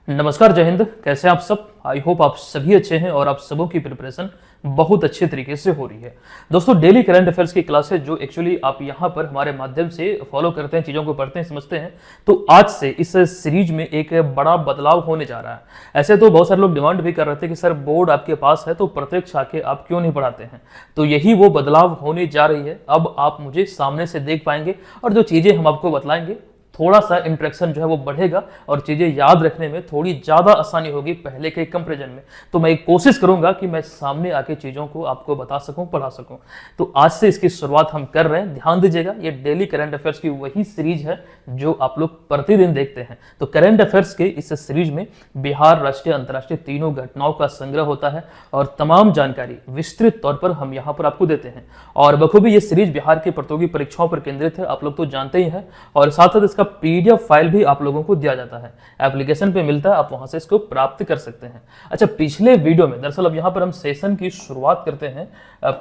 नमस्कार, जय हिंद। कैसे हैं आप सब? आई होप आप सभी अच्छे हैं और आप सबों की प्रिपरेशन बहुत अच्छे तरीके से हो रही है। दोस्तों, डेली करंट अफेयर्स की क्लासेस जो एक्चुअली आप यहाँ पर हमारे माध्यम से फॉलो करते हैं, चीज़ों को पढ़ते हैं, समझते हैं, तो आज से इस सीरीज में एक बड़ा बदलाव होने जा रहा है। ऐसे तो बहुत सारे लोग डिमांड भी कर रहे थे कि सर बोर्ड आपके पास है तो प्रत्यक्ष आके आप क्यों नहीं पढ़ाते हैं, तो यही वो बदलाव होने जा रही है। अब आप मुझे सामने से देख पाएंगे और जो चीज़ें हम आपको बतलाएंगे थोड़ा सा इंटरेक्शन जो है वो बढ़ेगा और चीज़ें याद रखने में थोड़ी ज़्यादा आसानी होगी पहले के कंपैरिजन में। तो मैं कोशिश करूंगा कि मैं सामने आके चीज़ों को आपको बता सकूं, पढ़ा सकूं। तो आज से इसकी शुरुआत हम कर रहे हैं। ध्यान दीजिएगा, ये डेली करंट अफेयर्स की वही सीरीज है जो आप लोग प्रतिदिन देखते हैं। तो करंट अफेयर्स के इस सीरीज में बिहार, राष्ट्रीय, अंतर्राष्ट्रीय तीनों घटनाओं का संग्रह होता है और तमाम जानकारी विस्तृत तौर पर हम यहाँ पर आपको देते हैं। और बखूबी ये सीरीज बिहार की प्रतियोगी परीक्षाओं पर केंद्रित है, आप लोग तो जानते ही हैं। और साथ साथ इसका पीडीएफ फाइल भी आप लोगों को दिया जाता है, एप्लीकेशन पे मिलता है, आप वहां से इसको प्राप्त कर सकते हैं। अच्छा, पिछले वीडियो में दरअसल अब यहाँ पर हम सेशन की शुरुआत करते हैं।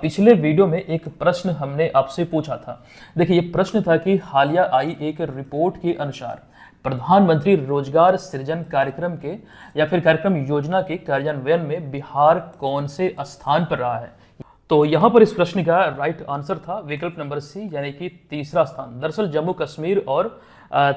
पिछले वीडियो में एक प्रश्न हमने आपसे पूछा था। देखिए, ये प्रश्न था कि हालिया आई एक रिपोर्ट के अनुसार प्रधानमंत्री रोजगार सृजन कार्यक्रम के या फिर कार्यक्रम योजना के कार्यान्वयन में बिहार कौन से स्थान पर रहा है। तो यहां पर इस प्रश्न का राइट आंसर था विकल्प नंबर सी, यानी कि तीसरा स्थान। दरअसल जम्मू कश्मीर और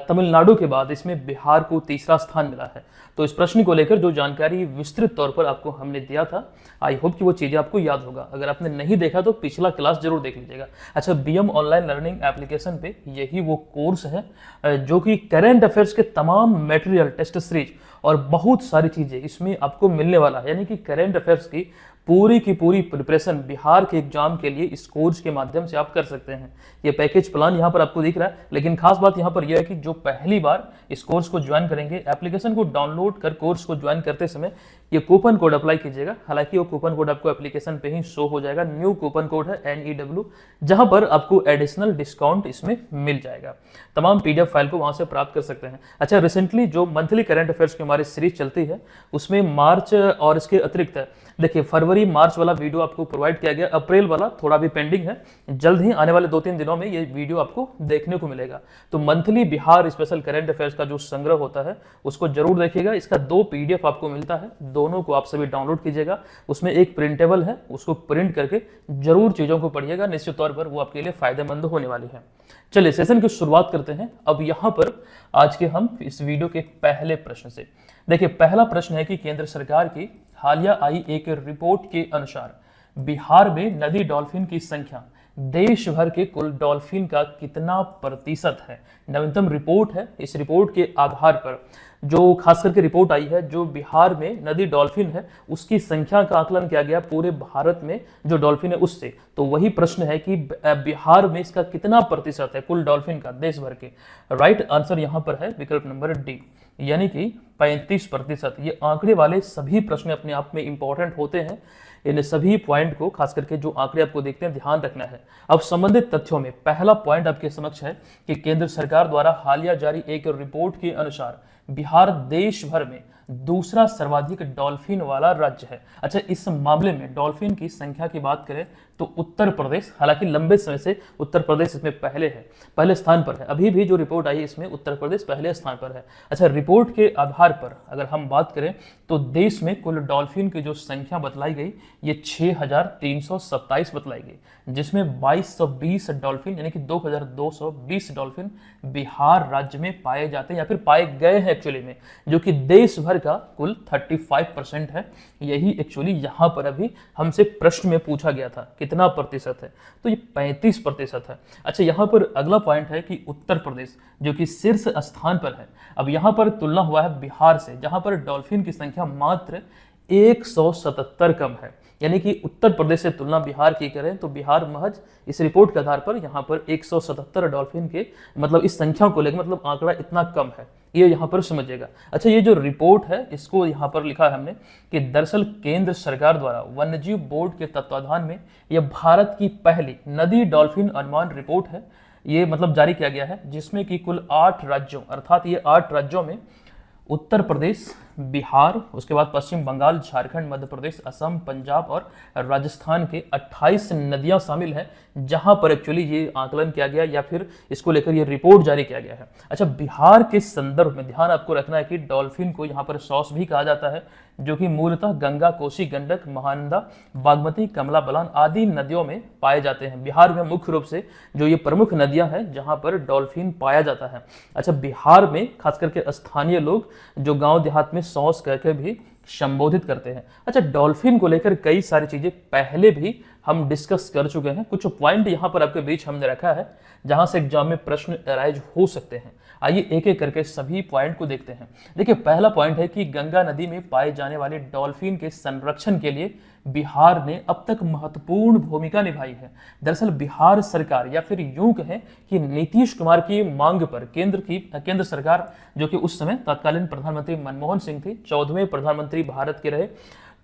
तमिलनाडु के बाद इसमें बिहार को तीसरा स्थान मिला है। तो इस प्रश्न को लेकर जो जानकारी विस्तृत तौर पर आपको हमने दिया था, आई होप कि वो चीज़ें आपको याद होगा। अगर आपने नहीं देखा तो पिछला क्लास जरूर देख लीजिएगा। अच्छा, बीएम ऑनलाइन लर्निंग एप्लीकेशन पे यही वो कोर्स है जो कि करंट अफेयर्स के तमाम मटेरियल, टेस्ट सीरीज और बहुत सारी चीज़ें इसमें आपको मिलने वाला है। यानी कि करंट अफेयर्स की पूरी प्रिपरेशन बिहार के एग्जाम के लिए इस कोर्स के माध्यम से आप कर सकते हैं। ये पैकेज प्लान यहाँ पर आपको दिख रहा है, लेकिन खास बात यहाँ पर यह है कि जो पहली बार इस कोर्स को ज्वाइन करेंगे, एप्लीकेशन को डाउनलोड कर कोर्स को ज्वाइन करते समय ये कूपन कोड अप्लाई कीजिएगा। हालांकि वो कूपन कोड आपको एप्लीकेशन पे ही शो हो जाएगा। न्यू कूपन कोड है NEW, जहां पर आपको एडिशनल डिस्काउंट इसमें मिल जाएगा। तमाम पीडीएफ फाइल को वहां से प्राप्त कर सकते हैं। अच्छा, रिसेंटली जो मंथली करंट अफेयर्स की हमारी सीरीज चलती है उसमें मार्च और इसके अतिरिक्त देखिए फरवरी मार्च वाला वीडियो आपको प्रोवाइड किया गया, अप्रैल वाला थोड़ा भी पेंडिंग है। जल्द ही आने वाले 2-3 दिनों में ये वीडियो आपको देखने को मिलेगा। तो monthly Bihar special current affairs का जो संग्रह होता है उसको जरूर देखिएगा। इसका 2 पीडीएफ आपको मिलता है, दोनों को आप सभी डाउनलोड कीजिएगा। उसमें एक प्रिंटेबल है, उसको प्रिंट करके जरूर चीजों को पढ़िएगा, निश्चित तौर पर वो आपके लिए फायदेमंद होने वाली है। चलिए सेशन की शुरुआत करते हैं। अब यहाँ पर आज के हम इस वीडियो के पहले प्रश्न से देखिए, पहला प्रश्न है कि केंद्र सरकार की हालिया आई एक रिपोर्ट के अनुसार बिहार में नदी डॉल्फिन की संख्या देश भर के कुल डॉल्फिन का कितना प्रतिशत है। नवीनतम रिपोर्ट है। इस रिपोर्ट के आधार पर जो खास करके रिपोर्ट आई है, जो बिहार में नदी डॉल्फिन है उसकी संख्या का आकलन किया गया पूरे भारत में जो डॉल्फिन है उससे। तो वही प्रश्न है कि बिहार में इसका कितना प्रतिशत है कुल डॉल्फिन का देश भर के। राइट आंसर यहाँ पर है विकल्प नंबर डी, यानी कि 35%। ये आंकड़े वाले सभी प्रश्न अपने आप में इंपॉर्टेंट होते हैं। इन सभी पॉइंट को, खास करके जो आंकड़े आपको देखते हैं, ध्यान रखना है। अब संबंधित तथ्यों में पहला पॉइंट आपके समक्ष है कि केंद्र सरकार द्वारा हालिया जारी एक रिपोर्ट के अनुसार बिहार देश भर में दूसरा सर्वाधिक डॉल्फिन वाला राज्य है। अच्छा, इस मामले में डॉल्फिन की संख्या की बात करें तो उत्तर प्रदेश, हालांकि लंबे समय से उत्तर प्रदेश इसमें पहले स्थान पर है। अभी भी जो रिपोर्ट आई इसमें उत्तर प्रदेश पहले स्थान पर है। अच्छा, रिपोर्ट के आधार पर अगर हम बात करें तो देश में कुल डॉल्फिन की जो संख्या बतलाई गई ये 6327 बतलाई गई, जिसमें 2220 डॉल्फिन यानी कि 2220 डॉल्फिन बिहार राज्य में पाए जाते हैं या फिर पाए गए हैं एक्चुअली में, जो कि देश भर का कुल 35% है। यही एक्चुअली यहाँ पर अभी हमसे प्रश्न में पूछा गया था कितना प्रतिशत है, तो ये 35% है। अच्छा, यहाँ पर अगला पॉइंट है कि उत्तर प्रदेश जो कि शीर्ष स्थान पर है। अब यहाँ पर तुलना हुआ है बिहार से, जहाँ पर डॉल्फिन की संख्या मात्र 177 कम है। यानी कि उत्तर प्रदेश से तुलना बिहार की करें तो बिहार महज इस रिपोर्ट के आधार पर यहाँ पर 177 डॉल्फिन के मतलब इस संख्या को लेकर मतलब आंकड़ा इतना कम है, ये यहाँ पर समझिएगा। अच्छा, ये जो रिपोर्ट है इसको यहाँ पर लिखा है हमने कि दरअसल केंद्र सरकार द्वारा वन्यजीव बोर्ड के तत्वाधान में यह भारत की पहली नदी डॉल्फिन अनुमान रिपोर्ट है। ये मतलब जारी किया गया है, जिसमें कि कुल 8 राज्यों, अर्थात ये 8 राज्यों में उत्तर प्रदेश, बिहार, उसके बाद पश्चिम बंगाल, झारखंड, मध्य प्रदेश, असम, पंजाब और राजस्थान के 28 नदियां शामिल हैं जहां पर एक्चुअली ये आकलन किया गया या फिर इसको लेकर ये रिपोर्ट जारी किया गया है। अच्छा, बिहार के संदर्भ में ध्यान आपको रखना है कि डॉल्फिन को यहाँ पर सॉस भी कहा जाता है, जो कि मूलतः गंगा, कोसी, गंडक, महानंदा, बागमती, कमला बलान आदि नदियों में पाए जाते हैं। बिहार में मुख्य रूप से जो ये प्रमुख नदियां हैं जहां पर डॉल्फिन पाया जाता है। अच्छा, बिहार में खास करके स्थानीय लोग जो गांव देहात में सॉस कहकर भी संबोधित करते हैं। अच्छा, डॉल्फिन को लेकर कई सारी चीजें पहले भी हम डिस्कस कर चुके हैं। कुछ पॉइंट यहाँ पर आपके बीच हमने रखा है जहां से एग्जाम में प्रश्न अराइज हो सकते हैं। आइए एक एक करके सभी पॉइंट को देखते हैं। देखिए, पहला पॉइंट है कि गंगा नदी में पाए जाने वाले डॉल्फिन के संरक्षण के लिए बिहार ने अब तक महत्वपूर्ण भूमिका निभाई है। दरअसल बिहार सरकार या फिर यूं कहें कि नीतीश कुमार की मांग पर केंद्र सरकार, जो कि उस समय तत्कालीन प्रधानमंत्री मनमोहन सिंह थे, 14वें प्रधानमंत्री भारत के रहे,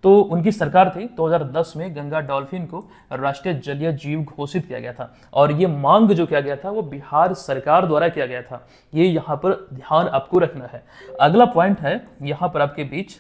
तो उनकी सरकार थी। 2010 में गंगा डॉल्फिन को राष्ट्रीय जलीय जीव घोषित किया गया था और ये मांग जो किया गया था वो बिहार सरकार द्वारा किया गया था। ये यहाँ पर ध्यान आपको रखना है। अगला पॉइंट है यहाँ पर आपके बीच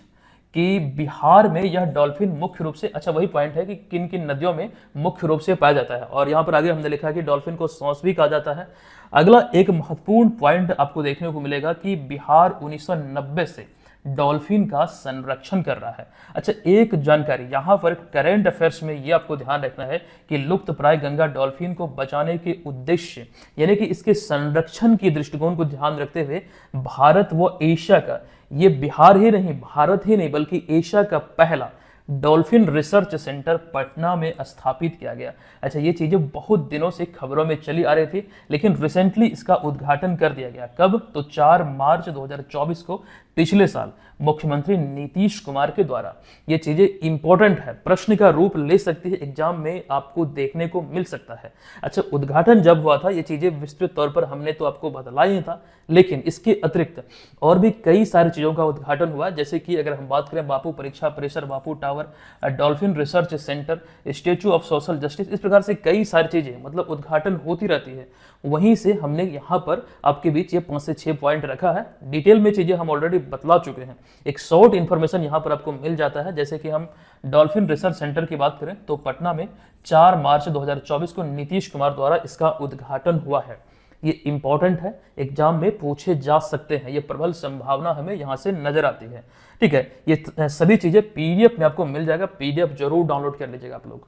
कि बिहार में यह डॉल्फिन मुख्य रूप से, अच्छा वही पॉइंट है कि किन किन नदियों में मुख्य रूप से पाया जाता है, और यहाँ पर आगे हमने लिखा है कि डॉल्फिन को सॉस भी कहा जाता है। अगला एक महत्वपूर्ण पॉइंट आपको देखने को मिलेगा कि बिहार 1990 से डॉल्फिन का संरक्षण कर रहा है। अच्छा, एक जानकारी यहाँ पर करंट अफेयर्स में ये आपको ध्यान रखना है कि लुप्त प्राय गंगा डॉल्फिन को बचाने के उद्देश्य यानी कि इसके संरक्षण की दृष्टिकोण को ध्यान रखते हुए भारत व एशिया का, ये बिहार ही नहीं, भारत ही नहीं बल्कि एशिया का पहला डॉल्फिन रिसर्च सेंटर पटना में स्थापित किया गया। अच्छा, ये चीजें बहुत दिनों से खबरों में चली आ रही थी, लेकिन रिसेंटली इसका उद्घाटन कर दिया गया। कब? तो 4 मार्च 2024 को, पिछले साल, मुख्यमंत्री नीतीश कुमार के द्वारा। ये चीजें इंपॉर्टेंट है, प्रश्न का रूप ले सकती है, एग्जाम में आपको देखने को मिल सकता है। अच्छा, उद्घाटन जब हुआ था, ये चीजें विस्तृत तौर पर हमने तो आपको बतलाई था, लेकिन इसके अतिरिक्त और भी कई सारी चीजों का उद्घाटन हुआ, जैसे कि अगर हम बात करें बापू परीक्षा परिसर, Bapu tower, dolphin research centre, statue of social justice, इस प्रकार से कई सारी चीजें मतलब उद्घाटन होती रहती है। वहीं से हमने यहाँ पर आपके बीच ये 5 से 6 पॉइंट रखा है। डिटेल में चीजें हम ऑलरेडी बतला चुके हैं। एक शॉर्ट इन्फॉर्मेशन यहाँ पर आपको मिल जाता है। जैसे कि हम डॉल्फिन रिसर्च सेंटर की बात करें तो पटना में 4 मार्च 2024 को नीतीश कुमार द्वारा इसका उद्घाटन हुआ है। ये इंपॉर्टेंट है, एग्जाम में पूछे जा सकते हैं, ये प्रबल संभावना हमें यहाँ से नजर आती है। ठीक है, ये सभी चीजें पीडीएफ में आपको मिल जाएगा, पीडीएफ जरूर डाउनलोड कर लीजिएगा आप लोग।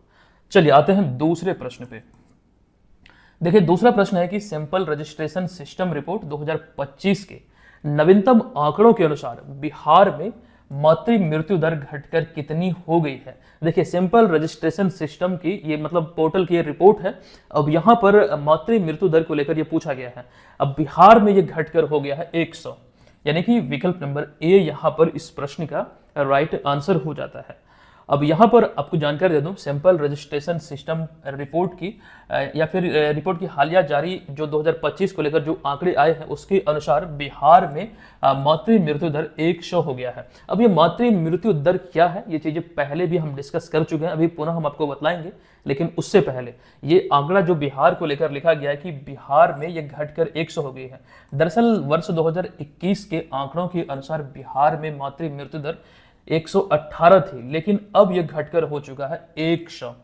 चलिए आते हैं दूसरे प्रश्न पे। देखिए, दूसरा प्रश्न है कि सैंपल रजिस्ट्रेशन सिस्टम रिपोर्ट 2025 के नवीनतम आंकड़ों के अनुसार बिहार में मातृ मृत्यु दर घटकर कितनी हो गई है। देखिए, सैंपल रजिस्ट्रेशन सिस्टम की ये मतलब पोर्टल की ये रिपोर्ट है। अब यहाँ पर मातृ मृत्यु दर को लेकर ये पूछा गया है। अब बिहार में ये घटकर हो गया है 100, यानी कि विकल्प नंबर ए यहाँ पर इस प्रश्न का राइट आंसर हो जाता है। अब यहाँ पर आपको जानकारी दे दूं, सैंपल रजिस्ट्रेशन सिस्टम रिपोर्ट की या फिर रिपोर्ट की हालिया जारी जो 2025 को लेकर जो आंकड़े आए हैं उसके अनुसार बिहार में मातृ मृत्यु दर 100 हो गया है। अब ये मातृ मृत्यु दर क्या है, ये चीजें पहले भी हम डिस्कस कर चुके हैं, अभी पुनः हम आपको बतलाएंगे। लेकिन उससे पहले ये आंकड़ा जो बिहार को लेकर लिखा गया है कि बिहार में ये घटकर 100 हो गई है। दरअसल वर्ष 2021 के आंकड़ों के अनुसार बिहार में मातृ मृत्यु दर 118 थी, लेकिन अब यह घटकर हो चुका है 100।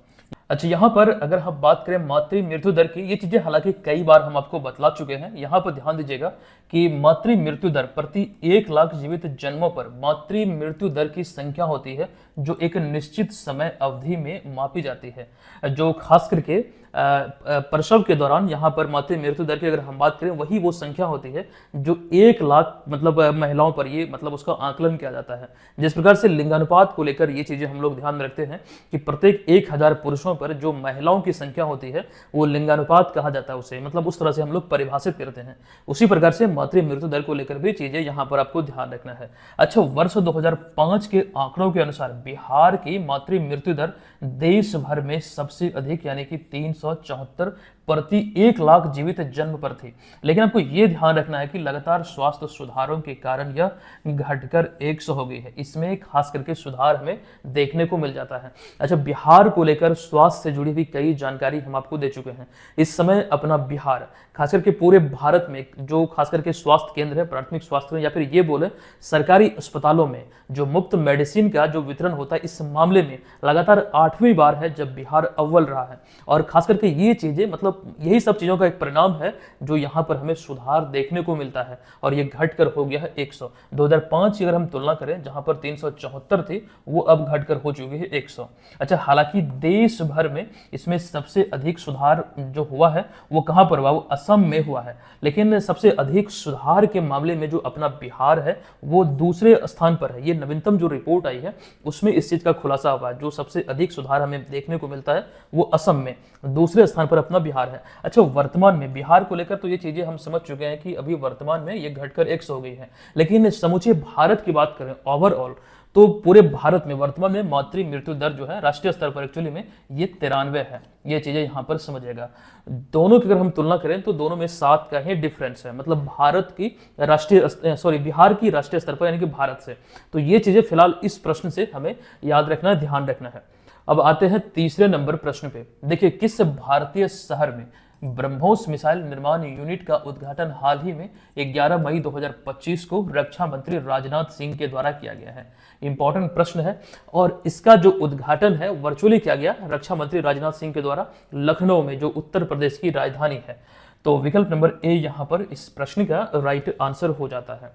अच्छा, यहाँ पर अगर हम बात करें मातृ मृत्यु दर की, ये चीजें हालांकि कई बार हम आपको बतला चुके हैं। यहाँ पर ध्यान दीजिएगा कि मातृ मृत्यु दर प्रति 1 लाख जीवित जन्मों पर मातृ मृत्यु दर की संख्या होती है जो एक निश्चित समय अवधि में मापी जाती है, जो खास करके प्रसव के दौरान यहाँ पर मातृ मृत्यु दर की अगर हम बात करें वही वो संख्या होती है जो 1 लाख मतलब महिलाओं पर ये मतलब उसका आकलन किया जाता है। जिस प्रकार से लिंगानुपात को लेकर ये चीजें हम लोग ध्यान रखते हैं कि प्रत्येक 1000 पुरुषों पर जो महिलाओं की संख्या होती है वो लिंगानुपात कहा जाता है, उसे मतलब उस तरह से हम लोग परिभाषित करते हैं। उसी प्रकार से मातृ मृत्यु दर को लेकर भी चीजें यहाँ पर आपको ध्यान रखना है। अच्छा, वर्ष 2005 के आंकड़ों के अनुसार बिहार की मातृ मृत्यु दर देश भर में सबसे अधिक यानी कि 374 प्रति 1 लाख जीवित जन्म पर थी। लेकिन आपको ये ध्यान रखना है कि लगातार स्वास्थ्य सुधारों के कारण यह घटकर 100 हो गई है। इसमें खास करके सुधार हमें देखने को मिल जाता है। अच्छा, बिहार को लेकर स्वास्थ्य से जुड़ी हुई कई जानकारी हम आपको दे चुके हैं। इस समय अपना बिहार खास करके पूरे भारत में जो खास करके स्वास्थ्य केंद्र है, प्राथमिक स्वास्थ्य केंद्र या फिर ये बोले सरकारी अस्पतालों में जो मुफ्त मेडिसिन का जो वितरण होता है, इस मामले में लगातार 8वीं बार है जब बिहार अव्वल रहा है। और खास करके ये चीजें मतलब यही सब चीजों का एक परिणाम है जो यहाँ पर हमें सुधार देखने को मिलता है और ये घटकर हो गया है 100। 2005 की अगर हम तुलना करें जहां पर 374 थी, वो अब घटकर हो चुकी है 100। अच्छा, हालांकि देश भर में इसमें सबसे अधिक सुधार जो हुआ है वो कहां पर हुआ, वो असम में हुआ है। लेकिन सबसे अधिक सुधार के मामले में जो अपना बिहार है वो दूसरे स्थान पर है। ये नवीनतम जो रिपोर्ट आई है उसमें इस चीज का खुलासा हुआ है। जो सबसे अधिक सुधार हमें देखने को मिलता है वो असम में, दूसरे स्थान पर अपना बिहार है। अच्छा, वर्तमान में बिहार को लेकर तो ये चीजें हम समझ चुके हैं कि अभी वर्तमान में ये घटकर 100 हो गई है। लेकिन समूचे भारत की बात करें ओवरऑल, तो पूरे भारत में वर्तमान में मातृ मृत्यु दर जो है राष्ट्रीय स्तर पर एक्चुअली में ये 93 है। ये चीजें यहाँ पर समझिएगा। दोनों की अगर हम तुलना करें तो दोनों में 7 का ही डिफरेंस है, मतलब बिहार की राष्ट्रीय स्तर पर यानी कि भारत से। तो ये चीजें फिलहाल इस प्रश्न से हमें याद रखना है, ध्यान रखना है। अब आते हैं तीसरे नंबर प्रश्न पे। देखिए, किस भारतीय शहर में ब्रह्मोस मिसाइल निर्माण यूनिट का उद्घाटन हाल ही में 11 मई 2025 को रक्षा मंत्री राजनाथ सिंह के द्वारा किया गया है। इंपॉर्टेंट प्रश्न है और इसका जो उद्घाटन है वर्चुअली किया गया रक्षा मंत्री राजनाथ सिंह के द्वारा लखनऊ में, जो उत्तर प्रदेश की राजधानी है। तो विकल्प नंबर ए यहाँ पर इस प्रश्न का राइट आंसर हो जाता है।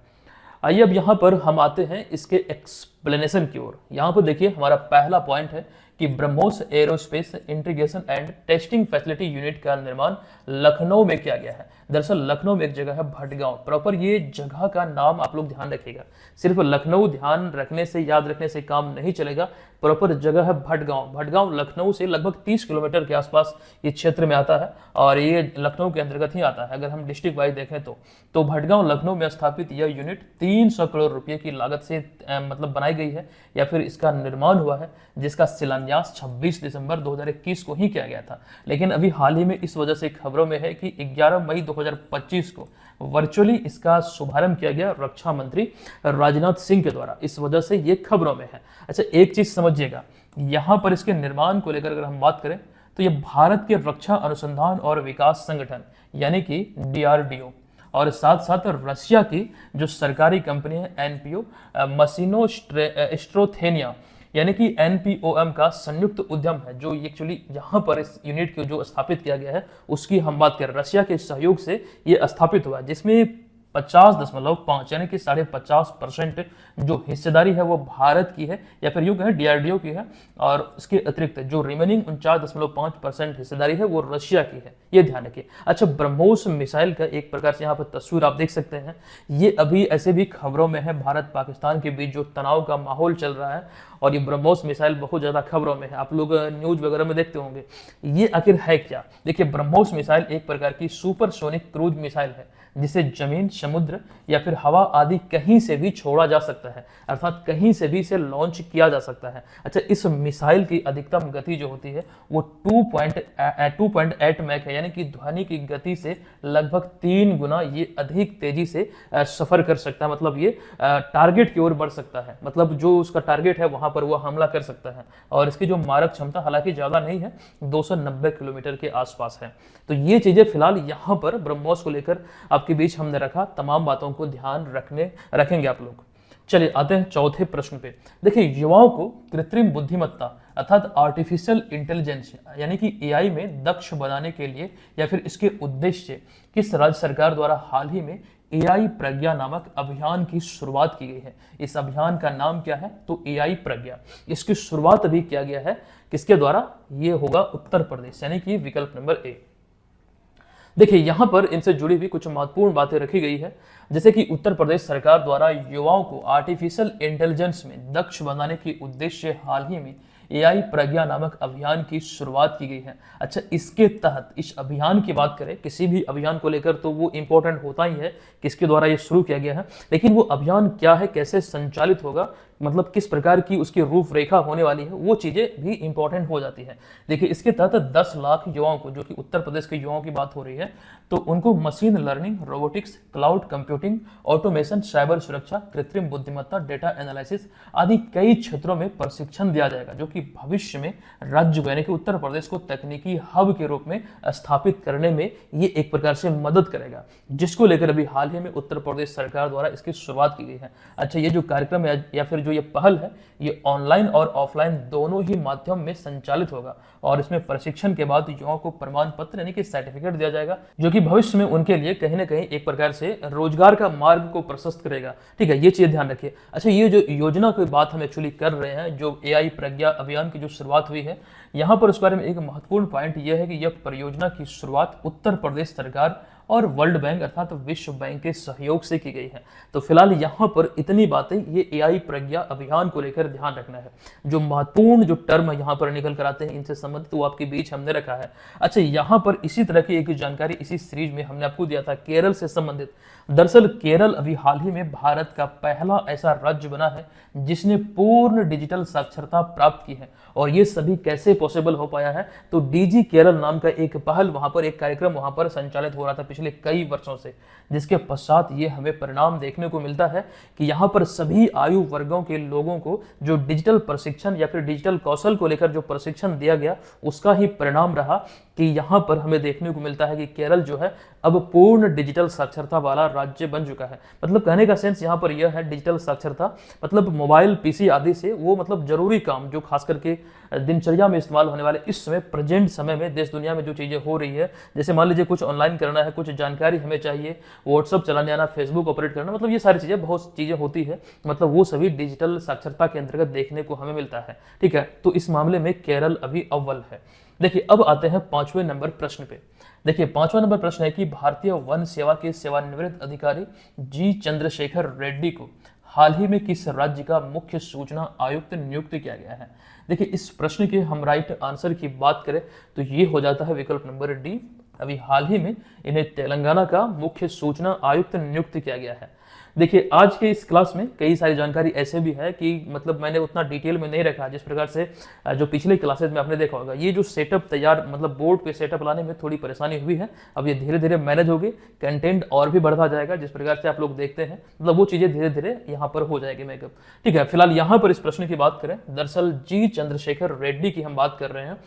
आइए अब यहाँ पर हम आते हैं इसके एक्सप्लेनेशन की ओर। यहाँ पर देखिए, हमारा पहला पॉइंट है कि BrahMos aerospace integration and testing facility unit का निर्माण लखनऊ में किया गया है। दरअसल लखनऊ में एक जगह है भटगांव, प्रॉपर ये जगह का नाम आप लोग ध्यान रखिएगा। सिर्फ लखनऊ ध्यान रखने से, याद रखने से काम नहीं चलेगा। प्रॉपर जगह है भटगांव। भटगांव लखनऊ से लगभग 30 किलोमीटर के आसपास ये क्षेत्र में आता है और ये लखनऊ के अंतर्गत ही आता है। अगर हम डिस्ट्रिक्ट वाइज देखें तो भटगांव लखनऊ में स्थापित यह यूनिट 300 करोड़ रुपए की लागत से मतलब बनाई गई है या फिर इसका निर्माण हुआ है, जिसका शिलान्यास 26 दिसंबर 2021 को ही किया गया था। लेकिन अभी हाल ही में इस वजह से खबरों में है कि 11 मई 2025 को वर्चुअली इसका शुभारंभ किया गया रक्षा मंत्री राजनाथ सिंह के द्वारा। इस वजह से ये खबरों में है। अच्छा, एक चीज समझिएगा, यहां पर इसके निर्माण को लेकर अगर हम बात करें तो ये भारत के रक्षा अनुसंधान और विकास संगठन यानी कि DRDO और साथ साथ रशिया की जो सरकारी कंपनी है NPO मशीनो स्ट्रोथेनिया यानी कि NPOM का संयुक्त उद्यम है, जो एक्चुअली यहाँ पर इस यूनिट को जो स्थापित किया गया है उसकी हम बात करें, रशिया के सहयोग से ये स्थापित हुआ, जिसमें 50.5 यानी कि 50.5% जो हिस्सेदारी है वो भारत की है या फिर यूं कहें DRDO की है, और इसके अतिरिक्त जो रिमेनिंग 49.5% हिस्सेदारी है वो रशिया की है। ये ध्यान रखिए। अच्छा, ब्रह्मोस मिसाइल का एक प्रकार से यहाँ पर तस्वीर आप देख सकते हैं। ये अभी ऐसे भी खबरों में है, भारत पाकिस्तान के बीच जो तनाव का माहौल चल रहा है और ये ब्रह्मोस मिसाइल बहुत ज्यादा खबरों में है, आप लोग न्यूज वगैरह में देखते होंगे। ये आखिर है क्या? देखिए, ब्रह्मोस मिसाइल एक प्रकार की सुपरसोनिक क्रूज मिसाइल है जिसे जमीन, समुद्र या फिर हवा आदि कहीं से भी छोड़ा जा सकता है, अर्थात कहीं से भी इसे लॉन्च किया जा सकता है। अच्छा, इस मिसाइल की अधिकतम गति जो होती है वो 2.8 मैक है, यानी कि ध्वनि की गति से लगभग 3 गुना ये अधिक तेजी से सफर कर सकता है। मतलब ये टारगेट की ओर बढ़ सकता है, मतलब जो उसका टारगेट है वहां पर वो हमला कर सकता है। और इसकी जो मारक क्षमता हालांकि ज्यादा नहीं है, 290 किलोमीटर के आसपास है। तो ये चीजें फिलहाल यहाँ पर ब्रह्मोस को लेकर आपके बीच हमने रखा, तमाम बातों को ध्यान रखेंगे आप लोग। चलिए आते हैं चौथे प्रश्न पे। देखिए, युवाओं को कृत्रिम बुद्धिमत्ता अर्थात आर्टिफिशियल इंटेलिजेंस यानी कि AI में दक्ष बनाने के लिए या फिर इसके उद्देश्य से किस राज्य सरकार द्वारा हाल ही में AI प्रज्ञा नामक अभियान की शुरुआत की गई है? इस अभियान का नाम क्या है? तो AI प्रज्ञा। इसकी शुरुआत अभी किया गया है किसके द्वारा? ये होगा उत्तर प्रदेश, यानी कि विकल्प नंबर ए। देखिए, यहां पर इनसे जुड़ी हुई कुछ महत्वपूर्ण बातें रखी गई है, जैसे कि उत्तर प्रदेश सरकार द्वारा युवाओं को आर्टिफिशियल इंटेलिजेंस में दक्ष बनाने के उद्देश्य से हाल ही में AI प्रज्ञा नामक अभियान की शुरुआत की गई है। अच्छा, इसके तहत इस अभियान की बात करें, किसी भी अभियान को लेकर तो वो इंपॉर्टेंट होता ही है किसके द्वारा ये शुरू किया गया है, लेकिन वो अभियान क्या है, कैसे संचालित होगा, मतलब किस प्रकार की उसकी रूपरेखा होने वाली है, वो चीज़ें भी इंपॉर्टेंट हो जाती है। देखिए इसके तहत 10 लाख युवाओं को, जो कि उत्तर प्रदेश के युवाओं की बात हो रही है, तो उनको machine learning, robotics, cloud computing, automation, cyber सुरक्षा, कृत्रिम बुद्धिमत्ता, डेटा एनालिसिस आदि कई क्षेत्रों में प्रशिक्षण दिया जाएगा, जो कि भविष्य में राज्य को यानी कि उत्तर प्रदेश को तकनीकी हब के रूप में स्थापित करने में ये एक प्रकार से मदद करेगा, जिसको लेकर अभी हाल ही में उत्तर प्रदेश सरकार द्वारा इसकी शुरुआत की गई है। अच्छा, ये जो कार्यक्रम है या फिर जो ये पहल है, ये ऑनलाइन और ऑफलाइन दोनों ही माध्यम में संचालित होगा और इसमें प्रशिक्षण के बाद युवाओं को प्रमाण पत्र यानी कि सर्टिफिकेट दिया जाएगा, जो कि भविष्य में उनके लिए कहीं ना कहीं एक प्रकार से रोजगार का मार्ग को प्रशस्त करेगा। ठीक है, ये चीज ध्यान रखिए। अच्छा, ये जो योजना की बात हम एक्चुअली कर रहे हैं, जो एआई प्रज्ञा अभियान की जो शुरुआत हुई है, यहाँ पर उस बारे में एक महत्वपूर्ण पॉइंट यह है कि यह परियोजना की शुरुआत उत्तर प्रदेश सरकार और वर्ल्ड बैंक अर्थात विश्व बैंक के सहयोग से की गई है। तो फिलहाल यहाँ पर इतनी बातें ये एआई प्रज्ञा अभियान को लेकर ध्यान रखना है। जो महत्वपूर्ण जो टर्म यहाँ पर निकल कर आते हैं इनसे संबंधित, वो आपके बीच हमने रखा है। अच्छा, यहाँ पर इसी तरह की एक जानकारी इसी सीरीज में हमने आपको दिया था केरल से संबंधित। दरअसल केरल अभी हाल ही में भारत का पहला ऐसा राज्य बना है जिसने पूर्ण डिजिटल साक्षरता प्राप्त की है। और ये सभी कैसे पॉसिबल हो पाया है, तो डीजी केरल नाम का एक पहल वहां पर, एक कार्यक्रम वहां पर संचालित हो रहा था पिछले कई वर्षों से, जिसके पश्चात ये हमें परिणाम देखने को मिलता है कि यहाँ पर सभी आयु वर्गों के लोगों को जो डिजिटल प्रशिक्षण या फिर डिजिटल कौशल को लेकर जो प्रशिक्षण दिया गया, उसका ही परिणाम रहा कि यहाँ पर हमें देखने को मिलता है कि केरल जो है अब पूर्ण डिजिटल साक्षरता वाला राज्य बन चुका है। मतलब कहने का सेंस यहाँ पर यह है, डिजिटल साक्षरता मतलब मोबाइल, पीसी आदि से वो मतलब जरूरी काम जो खास करके दिनचर्या में इस्तेमाल होने वाले इस समय प्रेजेंट समय में देश दुनिया में जो चीजें हो रही है, जैसे मान लीजिए कुछ ऑनलाइन करना है, कुछ जानकारी हमें चाहिए, व्हाट्सअप चलाने आना, फेसबुक ऑपरेट करना, मतलब ये सारी चीजें, बहुत चीजें होती है, मतलब वो सभी डिजिटल साक्षरता के अंतर्गत देखने को हमें मिलता है। ठीक है, तो इस मामले में केरल अभी अव्वल है। देखिए अब आते हैं 5वें नंबर प्रश्न पे। देखिए 5वां नंबर प्रश्न है कि भारतीय वन सेवा के सेवानिवृत्त अधिकारी जी चंद्रशेखर रेड्डी को हाल ही में किस राज्य का मुख्य सूचना आयुक्त नियुक्त किया गया है। देखिए इस प्रश्न के हम राइट आंसर की बात करें तो ये हो जाता है विकल्प नंबर डी। अभी हाल ही में इन्हें तेलंगाना का मुख्य सूचना आयुक्त नियुक्त किया गया है। देखिए आज के इस क्लास में कई सारी जानकारी ऐसे भी है कि मतलब मैंने उतना डिटेल में नहीं रखा, जिस प्रकार से जो पिछले क्लासेज में आपने देखा होगा, ये जो सेटअप तैयार मतलब बोर्ड पे सेटअप लाने में थोड़ी परेशानी हुई है। अब ये धीरे धीरे मैनेज होगी, कंटेंट और भी बढ़ता जाएगा, जिस प्रकार से आप लोग देखते हैं मतलब वो चीजें धीरे धीरे यहाँ पर हो जाएगी मेकअप। ठीक है, फिलहाल यहाँ पर इस प्रश्न की बात करें, दरअसल जी चंद्रशेखर रेड्डी की हम बात कर रहे हैं,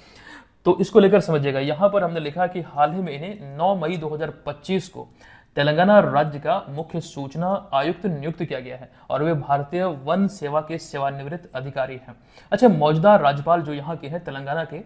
तो इसको लेकर समझिएगा। यहाँ पर हमने लिखा कि हाल ही में इन्हें 9 मई 2025 को तेलंगाना राज्य का मुख्य सूचना आयुक्त नियुक्त किया गया है और वे भारतीय वन सेवा के सेवानिवृत्त अधिकारी हैं। अच्छा, मौजूदा राज्यपाल जो यहाँ के हैं तेलंगाना के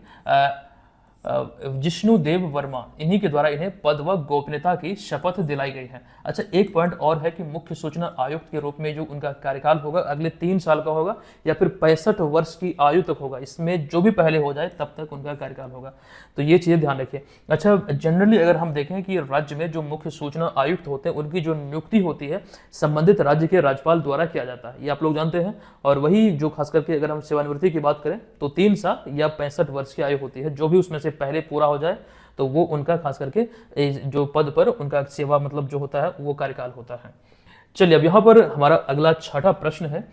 जिष्णु देव वर्मा, इन्हीं के द्वारा इन्हें पद व गोपनीयता की शपथ दिलाई गई है। अच्छा, एक पॉइंट और है कि मुख्य सूचना आयुक्त के रूप में जो उनका कार्यकाल होगा अगले 3 साल का होगा या फिर 65 वर्ष की आयु तक होगा, इसमें जो भी पहले हो जाए तब तक उनका कार्यकाल होगा, तो ये चीजें ध्यान रखिए। अच्छा, जनरली अगर हम देखें कि राज्य में जो मुख्य सूचना आयुक्त होते हैं उनकी जो नियुक्ति होती है संबंधित राज्य के राज्यपाल द्वारा किया जाता है, ये आप लोग जानते हैं। और वही जो खास करके अगर हम सेवानिवृत्ति की बात करें तो 3 साल या 65 वर्ष की आयु होती है, जो भी उसमें से पहले पूरा हो जाए तो वो उनका खास करके जो पद पर उनका सेवा मतलब जो होता है वो कार्यकाल होता है। चलिए अब यहाँ पर हमारा अगला 6वां प्रश्न है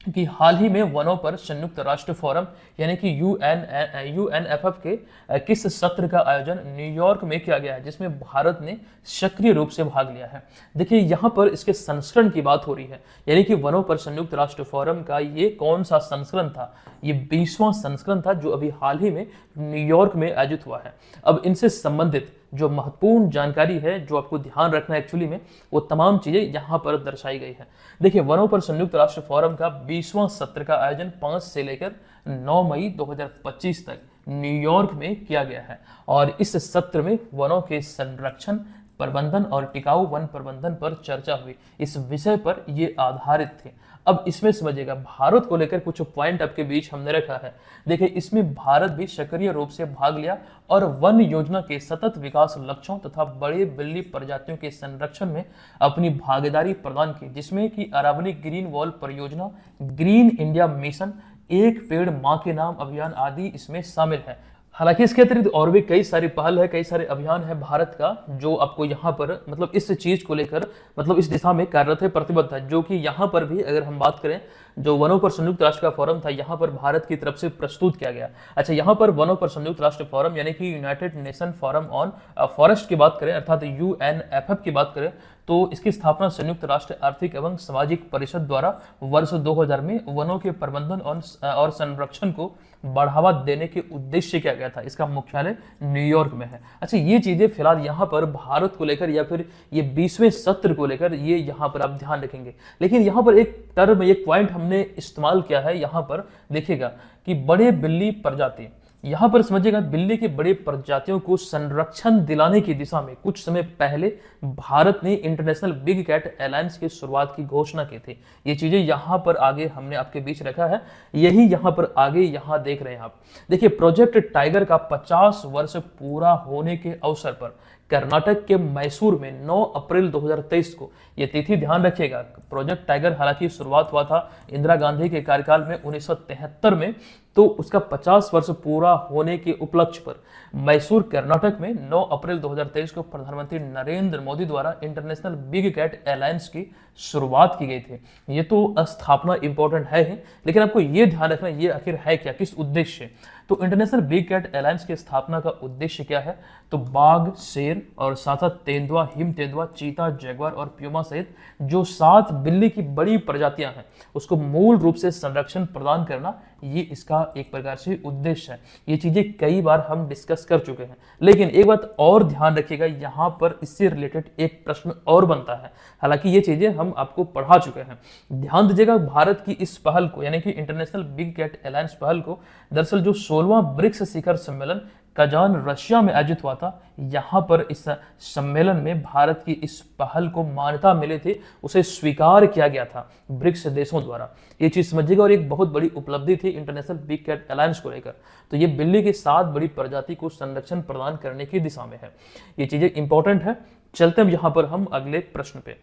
कि हाल ही में वनों पर संयुक्त राष्ट्र फोरम यानी कि यूएनएफएफ के किस सत्र का आयोजन न्यूयॉर्क में किया गया है, जिसमें भारत ने सक्रिय रूप से भाग लिया है। देखिए यहाँ पर इसके संस्करण की बात हो रही है, यानी कि वनों पर संयुक्त राष्ट्र फोरम का ये कौन सा संस्करण था, ये 20वां संस्करण था जो अभी हाल ही में न्यूयॉर्क में आयोजित हुआ है। अब इनसे संबंधित जो महत्वपूर्ण जानकारी है जो आपको ध्यान रखना है एक्चुअली में, वो तमाम चीजें यहाँ पर दर्शाई गई है। देखिए वनों पर संयुक्त राष्ट्र फोरम का 20वां सत्र का आयोजन 5 से लेकर 9 मई 2025 तक न्यूयॉर्क में किया गया है और इस सत्र में वनों के संरक्षण, प्रबंधन और टिकाऊ वन प्रबंधन पर चर्चा हुई। इस विषय पर ये आधारित थे। अब इसमें समझिएगा भारत को लेकर कुछ पॉइंट आपके बीच हमने रखा है। देखिए इसमें भारत भी सक्रिय रूप से भाग लिया और वन योजना के सतत विकास लक्ष्यों तथा बड़े बिल्ली प्रजातियों के संरक्षण में अपनी भागीदारी प्रदान की, जिसमें कि अरावली ग्रीन वॉल परियोजना, ग्रीन इंडिया मिशन, एक पेड़ मां के नाम अभियान आदि इसमें शामिल है। हालांकि इसके अतिरिक्त और भी कई सारी पहल है, कई सारे अभियान है भारत का जो आपको यहाँ पर मतलब इस चीज को लेकर मतलब इस दिशा में कार्यरत है, प्रतिबद्ध है, जो कि यहाँ पर भी अगर हम बात करें जो वनों पर संयुक्त राष्ट्र का फोरम था यहाँ पर भारत की तरफ से प्रस्तुत किया गया। अच्छा, यहाँ पर वनों पर संयुक्त राष्ट्र फोरम यानी कि United nation forum on forest की बात करें अर्थात UNFF की बात करें तो इसकी स्थापना संयुक्त राष्ट्र आर्थिक एवं सामाजिक परिषद द्वारा वर्ष 2000 में वनों के प्रबंधन और संरक्षण को बढ़ावा देने के उद्देश्य से किया गया था। इसका मुख्यालय न्यूयॉर्क में है। अच्छा, ये चीजें फिलहाल यहाँ पर भारत को लेकर या फिर ये 20वें सत्र को लेकर ये यहाँ पर आप ध्यान रखेंगे। लेकिन यहाँ पर एक टर्म एक पॉइंट हमने इस्तेमाल किया है, यहाँ पर देखिएगा कि बड़े बिल्ली प्रजाति, यहां पर समझिएगा बिल्ली के बड़े प्रजातियों को संरक्षण दिलाने की दिशा में कुछ समय पहले भारत ने इंटरनेशनल बिग कैट अलायंस की शुरुआत की घोषणा की थी। ये चीजें यहां पर आगे हमने आपके बीच रखा है, यही यहां पर आगे यहां देख रहे हैं आप। देखिए, प्रोजेक्ट टाइगर का 50 वर्ष पूरा होने के अवसर पर कर्नाटक के मैसूर में 9 अप्रैल 2023 को, यह तिथि ध्यान रखिएगा, प्रोजेक्ट टाइगर हालांकि शुरुआत हुआ था इंदिरा गांधी के कार्यकाल में 1973 में, तो उसका 50 वर्ष पूरा होने के उपलक्ष्य पर मैसूर कर्नाटक में 9 अप्रैल 2023 को प्रधानमंत्री नरेंद्र मोदी द्वारा इंटरनेशनल बिग कैट अलायंस की शुरुआत की गई थी। ये तो स्थापना इंपॉर्टेंट है ही, लेकिन आपको ये ध्यान रखना ये आखिर है क्या, किस उद्देश्य। तो इंटरनेशनल बिग कैट अलायंस की स्थापना का उद्देश्य क्या है, तो बाघ, शेर और साथ साथ तेंदुआ, हिम तेंदुआ, चीता, जगुआर और प्यूमा सहित जो 7 बिल्ली की बड़ी प्रजातियां हैं उसको मूल रूप से संरक्षण प्रदान करना, ये इसका एक प्रकार से उद्देश्य है। ये चीजें कई बार हम डिस्कस कर चुके हैं, लेकिन एक बात और ध्यान रखिएगा, यहाँ पर इससे रिलेटेड एक प्रश्न और बनता है। हालांकि ये चीजें हम आपको पढ़ा चुके हैं, ध्यान दीजिएगा। भारत की इस पहल को यानी कि इंटरनेशनल बिग कैट अलायंस पहल को दरअसल जो 16वां ब्रिक्स शिखर सम्मेलन कजान रशिया में आयोजित हुआ था, यहाँ पर इस सम्मेलन में भारत की इस पहल को मान्यता मिली थी, उसे स्वीकार किया गया था ब्रिक्स देशों द्वारा। ये चीज समझिएगा, और एक बहुत बड़ी उपलब्धि थी इंटरनेशनल बिग कैट अलायंस को लेकर। तो ये बिल्ली की 7 बड़ी प्रजाति को संरक्षण प्रदान करने की दिशा में है। ये चीजें इंपॉर्टेंट है। चलते हैं यहाँ पर हम अगले प्रश्न पे।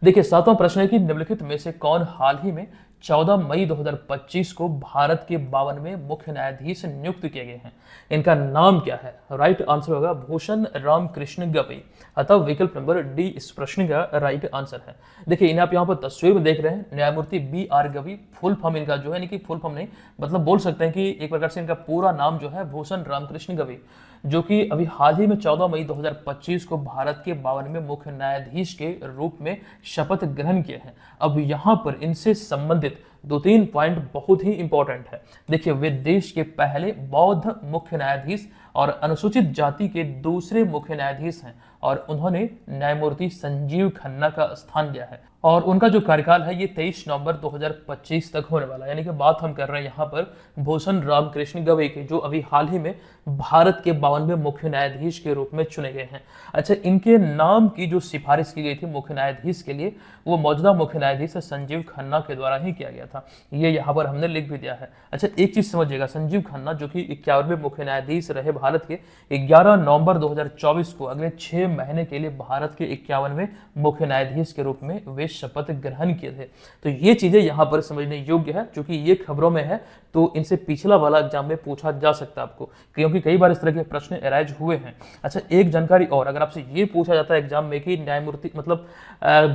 देखिए, 7वां प्रश्न है कि निम्नलिखित में से कौन हाल ही में 14 मई 2025 को भारत के 52वें मुख्य न्यायाधीश नियुक्त किए गए हैं, इनका नाम क्या है। राइट आंसर होगा भूषण राम कृष्ण गवई, अतः विकल्प नंबर डी इस प्रश्न का राइट आंसर है। देखिए, इन्हें आप यहाँ पर तस्वीर में देख रहे हैं, न्यायमूर्ति BR गवई, फुल फॉर्म इनका जो है, यानी कि फुल फॉर्म नहीं मतलब बोल सकते हैं कि एक प्रकार से इनका पूरा नाम जो है भूषण रामकृष्ण गवई, जो कि अभी हाल ही में 14 मई 2025 को भारत के 52वें मुख्य न्यायाधीश के रूप में शपथ ग्रहण किए हैं। अब यहाँ पर इनसे संबंधित 2-3 पॉइंट बहुत ही इंपॉर्टेंट है। देखिए, वे देश के पहले बौद्ध मुख्य न्यायाधीश और अनुसूचित जाति के दूसरे मुख्य न्यायाधीश हैं, और उन्होंने न्यायमूर्ति संजीव खन्ना का स्थान लिया है, और उनका जो कार्यकाल है ये 23 नवंबर 2025 तक होने वाला है। यानी कि बात हम कर रहे हैं यहाँ पर भूषण रामकृष्ण गवई के, जो अभी हाल ही में भारत के 52वें मुख्य न्यायाधीश के रूप में चुने गए हैं। अच्छा, इनके नाम की जो सिफारिश की गई थी मुख्य न्यायाधीश के लिए, वो मौजूदा मुख्य न्यायाधीश संजीव खन्ना के द्वारा ही किया गया था। ये यहाँ पर हमने लिख भी दिया है। अच्छा, एक चीज समझिएगा, संजीव खन्ना जो कि 51वें मुख्य न्यायाधीश रहे भारत के, 11 नवंबर 2024 को अगले 6 महीने के लिए भारत के 51वें मुख्य न्यायाधीश के रूप में वे शपथ ग्रहण किए थे। तो ये चीजें यहाँ पर समझने योग्य है, क्योंकि ये खबरों में है, तो इनसे पिछला वाला एग्जाम में पूछा जा सकता है आपको, क्योंकि कई बार इस तरह के प्रश्न अराइज हुए हैं। अच्छा, एक जानकारी और, अगर आपसे ये पूछा जाता है एग्जाम में कि न्यायमूर्ति मतलब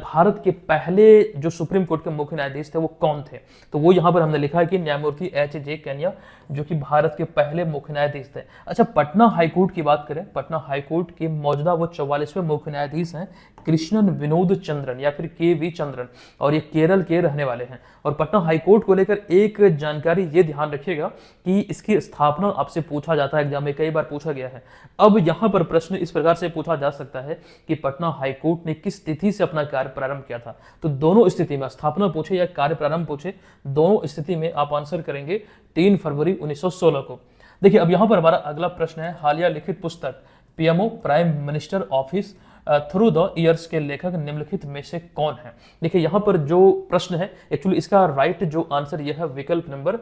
भारत के पहले जो सुप्रीम कोर्ट के मुख्य न्यायाधीश थे वो कौन थे, तो वो यहाँ पर हमने लिखा है कि न्यायमूर्ति HJ कैनिया, जो कि भारत के पहले मुख्य न्यायाधीश थे। अच्छा, पटना हाईकोर्ट की बात करें, पटना हाईकोर्ट के मौजूदा वो 44वें मुख्य न्यायाधीश हैं कृष्णन विनोद चंद्रन या फिर KV चंद्रन, और ये केरल के रहने वाले हैं। और पटना हाईकोर्ट को लेकर एक जानकारी ये ध्यान रखिएगा कि इसकी स्थापना आपसे पूछा जाता है एग्जाम में, कई बार पूछा गया है। अब यहाँ पर प्रश्न इस प्रकार से पूछा जा सकता है कि पटना हाईकोर्ट ने किस तिथि से अपना कार्य प्रारंभ किया था, तो दोनों स्थिति में स्थापना पूछे या कार्य प्रारंभ पूछे, दोनों स्थिति में आप आंसर करेंगे 3 फरवरी 1916 को। देखिए, अब यहाँ पर हमारा अगला प्रश्न है, हालिया लिखित पुस्तक PMO prime minister office through the years के लेखक निम्नलिखित में से कौन है। देखिए, यहाँ पर जो प्रश्न है एक्चुअली इसका राइट जो आंसर यह है विकल्प नंबर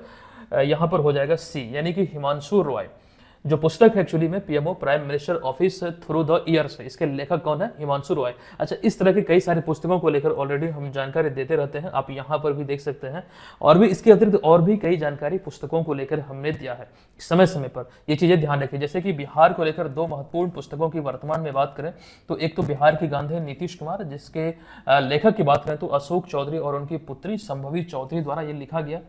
यहाँ पर हो जाएगा C, यानी कि हिमांशु रॉय। जो पुस्तक है एक्चुअली में PMO prime minister office through the years है, इसके लेखक कौन है? हिमांशु रॉय। अच्छा, इस तरह की कई सारी पुस्तकों को लेकर ऑलरेडी हम जानकारी देते रहते हैं, आप यहाँ पर भी देख सकते हैं। और भी इसके अतिरिक्त और भी कई जानकारी पुस्तकों को लेकर हमने दिया है समय समय पर। ये चीजें ध्यान रखिए, जैसे कि बिहार को लेकर 2 महत्वपूर्ण पुस्तकों की वर्तमान में बात करें तो एक तो बिहार की गांधी नीतीश कुमार, जिसके लेखक की बात करें तो अशोक चौधरी और उनकी पुत्री संभवी चौधरी द्वारा ये लिखा गया।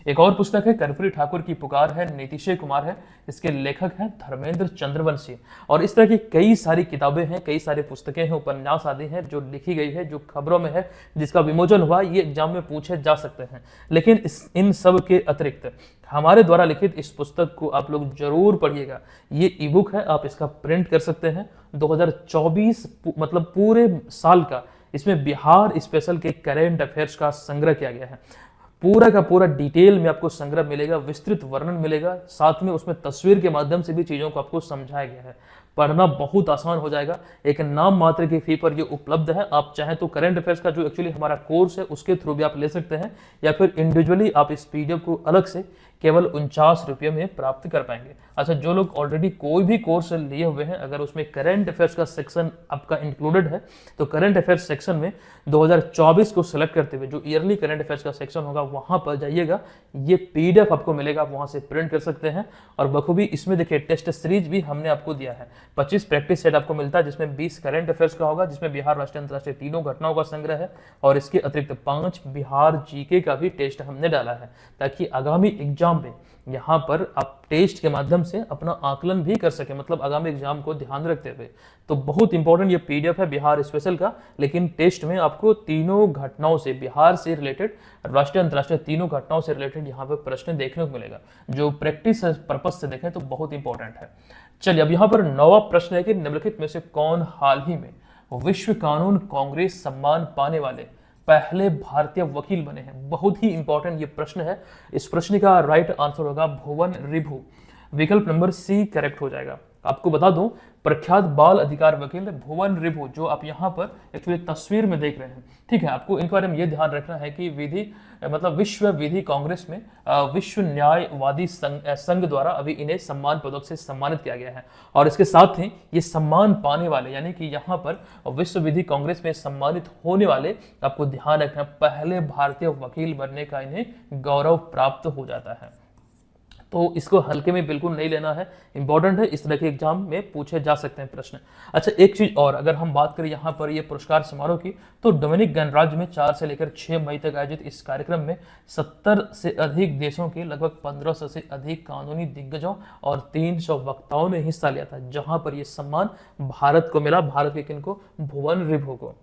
एक और पुस्तक है कर्पूरी ठाकुर की पुकार है, नीतीश कुमार है, इसके लेखक हैं धर्मेंद्र चंद्रवंशी। और इस तरह की कई सारी किताबें हैं, कई सारी पुस्तकें हैं, उपन्यास आदि हैं जो लिखी गई है, जो खबरों में है, जिसका विमोचन हुआ, ये एग्जाम में पूछे जा सकते हैं। लेकिन इन सब के अतिरिक्त हमारे द्वारा लिखित इस पुस्तक को आप लोग जरूर पढ़िएगा। ये ई बुक है, आप इसका प्रिंट कर सकते हैं। 2024 मतलब पूरे साल का इसमें बिहार स्पेशल के करेंट अफेयर्स का संग्रह किया गया है। पूरा का पूरा डिटेल में आपको संग्रह मिलेगा, विस्तृत वर्णन मिलेगा, साथ में उसमें तस्वीर के माध्यम से भी चीजों को आपको समझाया गया है। पढ़ना बहुत आसान हो जाएगा। एक नाम मात्र की फी पर ये उपलब्ध है। आप चाहें तो करंट अफेयर्स का जो एक्चुअली हमारा कोर्स है उसके थ्रू भी आप ले सकते हैं, या फिर इंडिविजुअली आप इस पीडीएफ को अलग से केवल 49 रुपये में प्राप्त कर पाएंगे। अच्छा, जो लोग ऑलरेडी कोई भी कोर्स लिए हुए हैं, अगर उसमें करंट अफेयर्स का सेक्शन आपका इंक्लूडेड है तो करंट अफेयर्स सेक्शन में 2024 को सिलेक्ट करते हुए जो ईयरली करंट अफेयर्स का सेक्शन होगा वहां पर जाइएगा, ये पीडीएफ आपको मिलेगा, आप वहां से प्रिंट कर सकते हैं। और बखूबी इसमें देखिए टेस्ट सीरीज भी हमने आपको दिया है। 25 प्रैक्टिस सेट आपको मिलता है, जिसमें 20 करंट अफेयर्स का होगा, जिसमें बिहार राष्ट्रीय अंतर्राष्ट्रीय तीनों घटनाओं का संग्रह है, और इसके अतिरिक्त 5 बिहार जीके का भी टेस्ट हमने डाला है, ताकि आगामी एग्जाम में यहाँ पर आप टेस्ट के माध्यम से अपना आकलन भी कर सके, मतलब आगामी एग्जाम को ध्यान रखते हुए। तो बहुत इंपॉर्टेंट ये पीडीएफ है बिहार स्पेशल का, लेकिन टेस्ट में आपको तीनों घटनाओं से, बिहार से रिलेटेड, राष्ट्रीय अंतर्राष्ट्रीय तीनों घटनाओं से रिलेटेड यहाँ पे प्रश्न देखने को मिलेगा, जो प्रैक्टिस पर्पज से देखें तो बहुत इंपॉर्टेंट है। चलिए, अब यहाँ पर 9वां प्रश्न है कि निम्नलिखित में से कौन हाल ही में विश्व कानून कांग्रेस सम्मान पाने वाले पहले भारतीय वकील बने हैं? बहुत ही इंपॉर्टेंट ये प्रश्न है। इस प्रश्न का राइट आंसर होगा भुवन रिभु। विकल्प नंबर सी करेक्ट हो जाएगा। आपको बता दूं, प्रख्यात बाल अधिकार वकील भुवन रिभु, जो आप यहाँ पर एक्चुअली तस्वीर में देख रहे हैं, ठीक है, आपको इनके बारे में ये ध्यान रखना है कि विधि मतलब विश्व विधि कांग्रेस में विश्व न्यायवादी संघ द्वारा अभी इन्हें सम्मान पदक से सम्मानित किया गया है। और इसके साथ ही ये सम्मान पाने वाले, यानी कि यहाँ पर विश्व विधि कांग्रेस में सम्मानित होने वाले, आपको ध्यान रखना, पहले भारतीय वकील बनने का इन्हें गौरव प्राप्त हो जाता है। तो इसको हल्के में बिल्कुल नहीं लेना है, इंपॉर्टेंट है, इस तरह के एग्जाम में पूछे जा सकते हैं प्रश्न। अच्छा, एक चीज और, अगर हम बात करें यहाँ पर ये पुरस्कार समारोह की, तो डोमिनिक गणराज्य में 4 से लेकर 6 मई तक आयोजित इस कार्यक्रम में 70 से अधिक देशों के लगभग 1500 से अधिक कानूनी दिग्गजों और 300 वक्ताओं ने हिस्सा लिया था, जहां पर यह सम्मान भारत को मिला, भारत के किनको? भुवन रिभु को।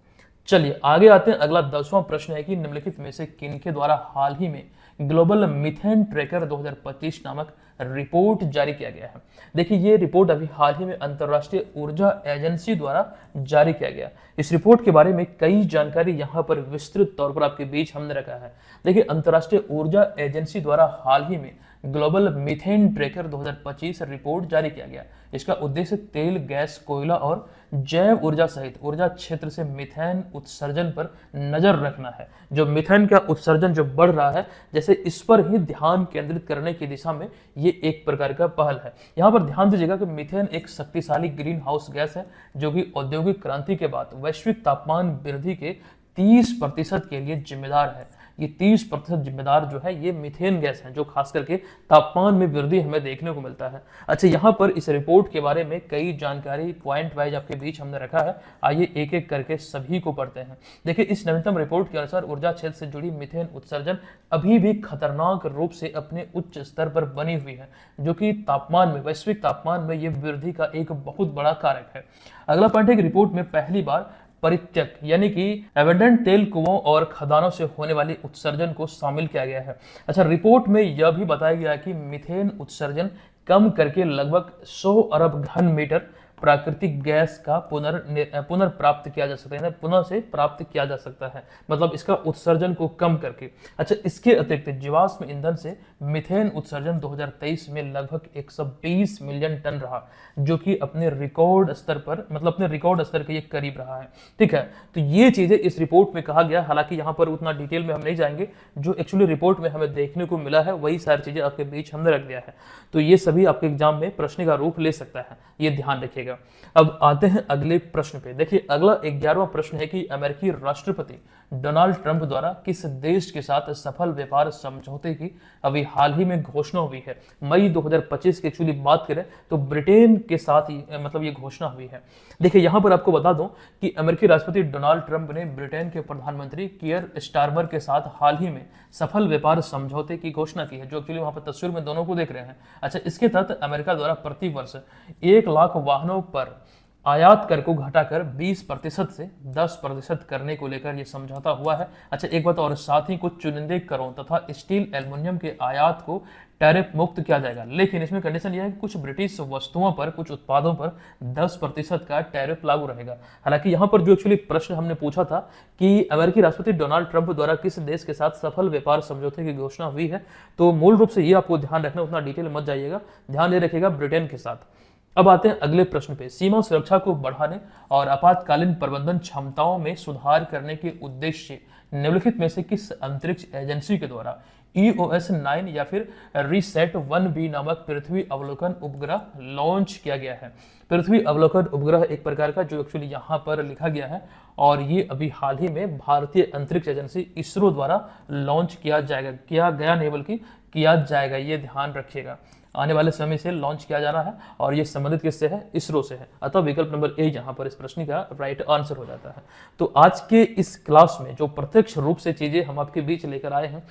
चलिए आगे आते हैं। अगला 10वां प्रश्न है कि निम्नलिखित में से किनके द्वारा हाल ही में ग्लोबल मीथेन ट्रैकर 2025 नामक रिपोर्ट जारी किया गया है? देखिए, ये रिपोर्ट अभी हाल ही में अंतर्राष्ट्रीय ऊर्जा एजेंसी द्वारा जारी किया गया। इस रिपोर्ट के बारे में कई जानकारी यहाँ पर विस्तृत तौर पर आपके बीच हमने रखा है। देखिए, अंतर्राष्ट्रीय ऊर्जा एजेंसी द्वारा हाल ही में ग्लोबल मीथेन ट्रैकर 2025 रिपोर्ट जारी किया गया। इसका उद्देश्य तेल, गैस, कोयला और जैव ऊर्जा सहित ऊर्जा क्षेत्र से मीथेन उत्सर्जन पर नजर रखना है। जो मीथेन का उत्सर्जन जो बढ़ रहा है, जैसे इस पर ही ध्यान केंद्रित करने की दिशा में ये एक प्रकार का पहल है। यहाँ पर ध्यान दीजिएगा कि मीथेन एक शक्तिशाली ग्रीन हाउस गैस है, जो कि औद्योगिक क्रांति के बाद वैश्विक तापमान वृद्धि के 30% के लिए जिम्मेदार है। ये 30% जिम्मेदार जो है ये मीथेन गैस है, जो खास करके तापमान में वृद्धि हमें देखने को मिलता है। अच्छा, यहाँ पर इस रिपोर्ट के बारे में कई जानकारी पॉइंट वाइज आपके बीच हमने रखा है, आइए एक एक करके सभी को पढ़ते हैं। देखिए, इस नवीनतम रिपोर्ट के अनुसार ऊर्जा क्षेत्र से जुड़ी मीथेन उत्सर्जन अभी भी खतरनाक रूप से अपने उच्च स्तर पर बनी हुई है, जो कि तापमान में, वैश्विक तापमान में ये वृद्धि का एक बहुत बड़ा कारक है। अगला पॉइंट है कि रिपोर्ट में पहली बार परित्यक यानी कि एबंडेंट तेल कुओं और खदानों से होने वाली उत्सर्जन को शामिल किया गया है। अच्छा, रिपोर्ट में यह भी बताया गया है कि मीथेन उत्सर्जन कम करके लगभग 100 अरब घन मीटर प्राकृतिक गैस का पुनर्प्राप्त किया जा सकता है, पुनः से प्राप्त किया जा सकता है, मतलब इसका उत्सर्जन को कम करके। अच्छा, इसके अतिरिक्त जीवाश्म ईंधन से मीथेन उत्सर्जन 2023 में लगभग 120 मिलियन टन रहा, जो कि अपने रिकॉर्ड स्तर पर, मतलब अपने रिकॉर्ड स्तर के ये करीब रहा है। ठीक है, तो ये चीजें इस रिपोर्ट में कहा गया, हालांकि यहाँ पर उतना डिटेल में हम नहीं जाएंगे, जो एक्चुअली रिपोर्ट में हमें देखने को मिला है वही सारी चीजें आपके बीच हमने रख दिया है। तो ये सभी आपके एग्जाम में प्रश्न का रूप ले सकता है, ये ध्यान रखिएगा। अब आते हैं अगले प्रश्न पे। देखिए, अगला 11वां प्रश्न है कि अमेरिकी राष्ट्रपति डोनाल्ड ट्रंप द्वारा किस देश के साथ सफल व्यापार समझौते की अभी हाल ही में घोषणा हुई है। मई 2025 की एक्चुअली बात करें तो ब्रिटेन के साथ मतलब ये घोषणा हुई है। देखिए, यहां पर आपको बता दूं कि अमेरिकी राष्ट्रपति डोनाल्ड ट्रंप ने ब्रिटेन के प्रधानमंत्री कियर स्टारमर के साथ हाल ही में सफल व्यापार समझौते की घोषणा की है, जो एक्चुअली वहां पर तस्वीर में दोनों को देख रहे हैं। अच्छा, इसके तहत अमेरिका द्वारा प्रति वर्ष 1 लाख वाहनों पर आयात कर को घटाकर 20% से 10% करने को लेकर यह समझौता हुआ है। अच्छा, एक बात और, साथ ही कुछ चुनिंदे करों तथा स्टील एल्युमिनियम के आयात को टैरिफ मुक्त किया जाएगा, लेकिन इसमें कंडीशन यह है कि कुछ ब्रिटिश वस्तुओं पर, कुछ उत्पादों पर 10% का टैरिफ लागू रहेगा। हालांकि यहाँ पर जो एक्चुअली प्रश्न हमने पूछा था कि अमेरिकी राष्ट्रपति डोनाल्ड ट्रंप द्वारा किस देश के साथ सफल व्यापार समझौते की घोषणा हुई है, तो मूल रूप से ये आपको ध्यान रखना, उतना डिटेल मत जाइएगा, ध्यान ये रखिएगा ब्रिटेन के साथ। अब आते हैं अगले प्रश्न पे। सीमा सुरक्षा को बढ़ाने और आपातकालीन प्रबंधन क्षमताओं में सुधार करने के उद्देश्य से निम्नलिखित में से किस अंतरिक्ष एजेंसी के द्वारा EOS 9 या फिर रीसेट 1B नामक पृथ्वी अवलोकन उपग्रह लॉन्च किया गया है। पृथ्वी अवलोकन उपग्रह एक प्रकार का, जो एक्चुअली यहाँ पर लिखा गया है, और ये अभी हाल ही में भारतीय अंतरिक्ष एजेंसी इसरो द्वारा लॉन्च किया जाएगा, किया गया नहीं बल्कि किया जाएगा, ये ध्यान रखिएगा। आने वाले समय से लॉन्च किया जाना है और ये संबंधित किससे है? इसरो से है। अतः विकल्प नंबर ए यहाँ पर इस प्रश्न का राइट आंसर हो जाता है। तो आज के इस क्लास में जो प्रत्यक्ष रूप से चीजें हम आपके बीच लेकर आए हैं,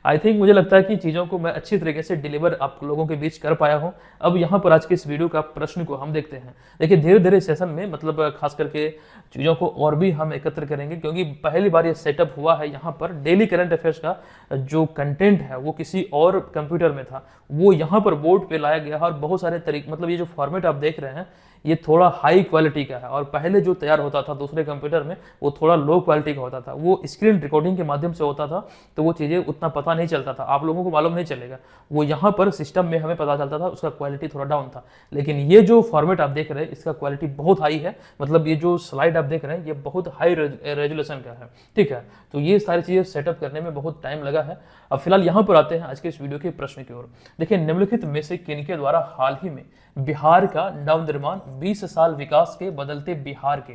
आई थिंक मुझे लगता है कि चीज़ों को मैं अच्छी तरीके से डिलीवर आप लोगों के बीच कर पाया हूं। अब यहाँ पर आज के इस वीडियो का प्रश्न को हम देखते हैं। देखिए, धीरे धीरे सेशन में, मतलब खास करके चीज़ों को और भी हम एकत्र करेंगे, क्योंकि पहली बार ये सेटअप हुआ है। यहाँ पर डेली करंट अफेयर्स का जो कंटेंट है वो किसी और कंप्यूटर में था, वो यहाँ पर बोर्ड पे लाया गया है। और बहुत सारे तरीके, मतलब ये जो फॉर्मेट आप देख रहे हैं ये थोड़ा हाई क्वालिटी का है, और पहले जो तैयार होता था दूसरे कंप्यूटर में वो थोड़ा लो क्वालिटी का होता था, वो स्क्रीन रिकॉर्डिंग के माध्यम से होता था, तो वो चीज़ें उतना पता नहीं चलता था, आप लोगों को मालूम नहीं चलेगा। वो यहाँ पर सिस्टम में हमें पता चलता था, उसका क्वालिटी थोड़ा डाउन था। लेकिन ये जो फॉर्मेट आप देख रहे हैं इसका क्वालिटी बहुत हाई है, मतलब ये जो स्लाइड आप देख रहे हैं ये बहुत हाई रेजोल्यूशन का है। ठीक है, तो ये सारी चीज़ें सेटअप करने में बहुत टाइम लगा है। अब फिलहाल यहाँ पर आते हैं आज के इस वीडियो के प्रश्न की ओर। देखिए, निम्नलिखित में से किनके द्वारा हाल ही में बिहार का नवनिर्माण 20 साल विकास के बदलते बिहार के,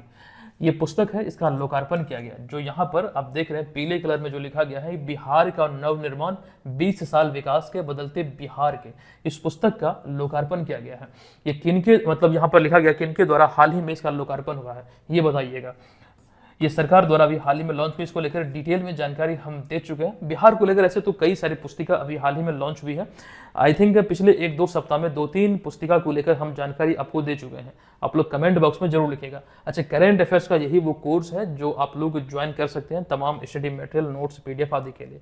ये पुस्तक है, इसका लोकार्पण किया गया। जो यहाँ पर आप देख रहे हैं पीले कलर में जो लिखा गया है, बिहार का नवनिर्माण 20 साल विकास के बदलते बिहार के, इस पुस्तक का लोकार्पण किया गया है। ये किनके, मतलब यहाँ पर लिखा गया किनके द्वारा हाल ही में इसका लोकार्पण हुआ है, ये बताइएगा। ये सरकार द्वारा भी हाल ही में लॉन्च हुई, इसको लेकर डिटेल में जानकारी हम दे चुके हैं। बिहार को लेकर ऐसे तो कई सारी पुस्तिका अभी हाल ही में लॉन्च हुई है। आई थिंक पिछले 1-2 सप्ताह में 2-3 पुस्तिका को लेकर हम जानकारी आपको दे चुके हैं। आप लोग कमेंट बॉक्स में जरूर लिखिएगा। अच्छा, करेंट अफेयर्स का यही वो कोर्स है जो आप लोग ज्वाइन कर सकते हैं तमाम स्टडी मटेरियल, नोट्स, PDF आदि के लिए।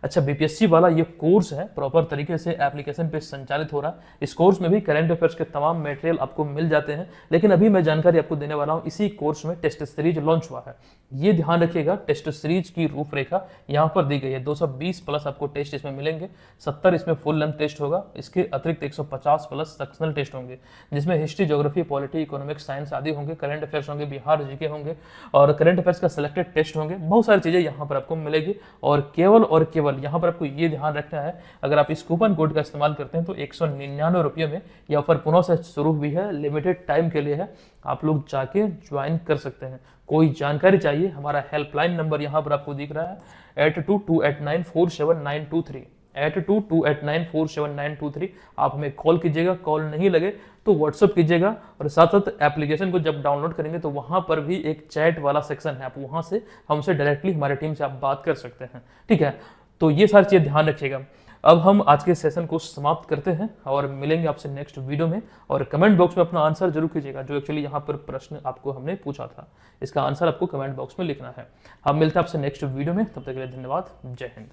अच्छा, BPSC वाला ये कोर्स है, प्रॉपर तरीके से एप्लीकेशन पे संचालित हो रहा है। इस कोर्स में भी करंट अफेयर्स के तमाम मटेरियल आपको मिल जाते हैं। लेकिन अभी मैं जानकारी आपको देने वाला हूँ, इसी कोर्स में टेस्ट सीरीज लॉन्च हुआ है। ये ध्यान रखिएगा, टेस्ट सीरीज की रूपरेखा यहाँ पर दी गई है। 220 प्लस आपको टेस्ट इसमें मिलेंगे, 70 इसमें फुल लेंथ टेस्ट होगा। इसके अतिरिक्त 150 प्लस सेक्शनल टेस्ट होंगे, जिसमें history, geography, polity, economics, science आदि होंगे। करंट अफेयर्स होंगे, बिहार जीके होंगे, और करंट अफेयर्स का सिलेक्टेड टेस्ट होंगे। बहुत सारी चीजें यहाँ पर आपको मिलेगी। और केवल यहाँ पर आपको ये ध्यान रखना है, अगर आप इस कूपन कोड का इस्तेमाल करते हैं तो 199 रुपये में ये ऑफर पुनः से शुरू हुई है, लिमिटेड टाइम के लिए है। आप लोग जाके ज्वाइन कर सकते हैं। कोई जानकारी चाहिए, हमारा हेल्पलाइन नंबर यहाँ पर आपको दिख रहा है 8228947923, 8228947923। आप हमें कॉल कीजिएगा, कॉल नहीं लगे तो व्हाट्सअप कीजिएगा। और साथ साथ एप्लीकेशन को जब डाउनलोड करेंगे तो वहाँ पर भी एक चैट वाला सेक्शन है, आप वहाँ से हमसे डायरेक्टली, हमारे टीम से आप बात कर सकते हैं। ठीक है, तो ये सारी चीज़ें ध्यान रखिएगा। अब हम आज के सेशन को समाप्त करते हैं और मिलेंगे आपसे नेक्स्ट वीडियो में। और कमेंट बॉक्स में अपना आंसर जरूर कीजिएगा, जो एक्चुअली यहाँ पर प्रश्न आपको हमने पूछा था, इसका आंसर आपको कमेंट बॉक्स में लिखना है। हम मिलते हैं आपसे नेक्स्ट वीडियो में, तब तक के लिए धन्यवाद। जय हिंद।